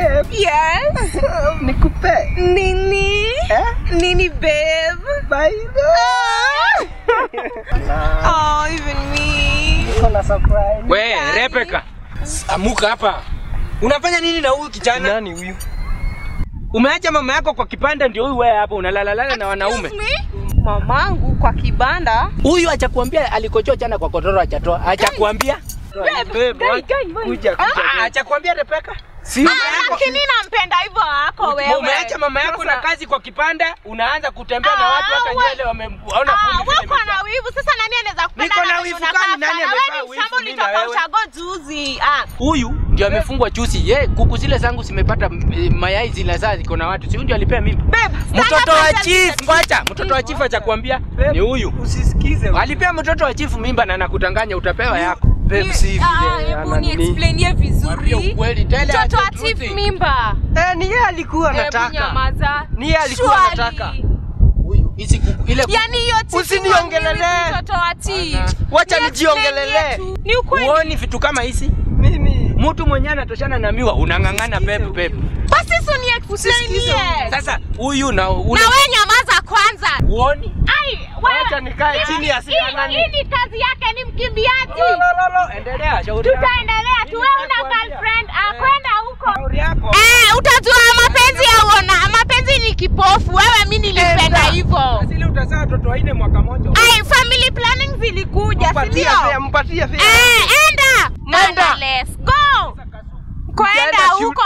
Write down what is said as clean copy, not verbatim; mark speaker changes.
Speaker 1: Babe.
Speaker 2: Yes.
Speaker 1: Nikupe.
Speaker 2: Nini? Nini babe?
Speaker 1: Baido.
Speaker 2: Oh, even me.
Speaker 1: Niko na surprise.
Speaker 3: We, Rebecca. Amuka hapa. Unafanya nini na huyu kijana?
Speaker 1: Nani huyu?
Speaker 3: Umeacha mama yako kwa kipanda ndio huyu wewe hapa unalala na wanaume.
Speaker 2: Mamangu kwa kibanda.
Speaker 3: Huyu achakuambia alikochoa jana kwa kodoro achatoa. Achakuambia?
Speaker 2: Babe,
Speaker 3: Kuja. Achakuambia Rebecca? Si
Speaker 2: lakini nampenda hivyo wako wewe.
Speaker 3: Umeacha mama yako na kazi kwa kipanda, unaanza kutembea na watu hata nywele wameona fundi.
Speaker 2: Wako na wivu. Sasa nani anaweza kupenda?
Speaker 3: Niko na wivu gani? Nani amevaa wivu? Mimi na wewe.
Speaker 2: Juzi.
Speaker 3: Huyu ndio amefungwa juzi. Kuku zile zangu zimepata mayai zile saa ziko na watu. Si huyu ndio alipea mimi.
Speaker 2: Babe,
Speaker 3: mtoto wa chief, ngoja. Mtoto wa chief achakuambia ni huyu.
Speaker 1: Usisikize.
Speaker 3: Alipea mtoto wa chief mimba na nakutanganya utapewa yako.
Speaker 1: Babe, si vile.
Speaker 2: Hebu ni explainie vizuri.
Speaker 3: Ukweli tele
Speaker 2: Mtoto wa chief mimba.
Speaker 1: Ni yeye alikuwa anataka.
Speaker 2: Nyamaza.
Speaker 1: Ni yeye alikuwa anataka.
Speaker 3: Huyu hizi kuku ile.
Speaker 2: Yaani hiyo chief.
Speaker 1: Usiniongelele.
Speaker 2: Mtoto wa chief.
Speaker 1: Wacha nijiongelele.
Speaker 2: Ni ukweli.
Speaker 3: Uoni vitu kama hizi?
Speaker 1: Mimi.
Speaker 3: Mtu mwenye anatoshana na miwa unangangana pepe.
Speaker 2: Basi sio ni explainie.
Speaker 3: Sasa huyu na
Speaker 2: wewe nyamaza kwanza.
Speaker 3: Uoni?
Speaker 2: Ai, wewe
Speaker 1: Wacha nikae chini asiangani.
Speaker 2: Hii ni kazi yake, ni mkimbiaji.
Speaker 3: Endelea shauri yako.
Speaker 2: Tutaendelea tu, wewe una girlfriend, kwenda huko.
Speaker 3: Shauri yako.
Speaker 2: Utajua mapenzi yaona. Mapenzi ni kipofu. Wewe mimi nilipenda hivyo.
Speaker 3: Asili utazaa watoto wanne mwaka mmoja.
Speaker 2: Family planning zilikuja, si ndio?
Speaker 1: Mpatie fare.
Speaker 2: Enda. Let's go. Kwenda huko.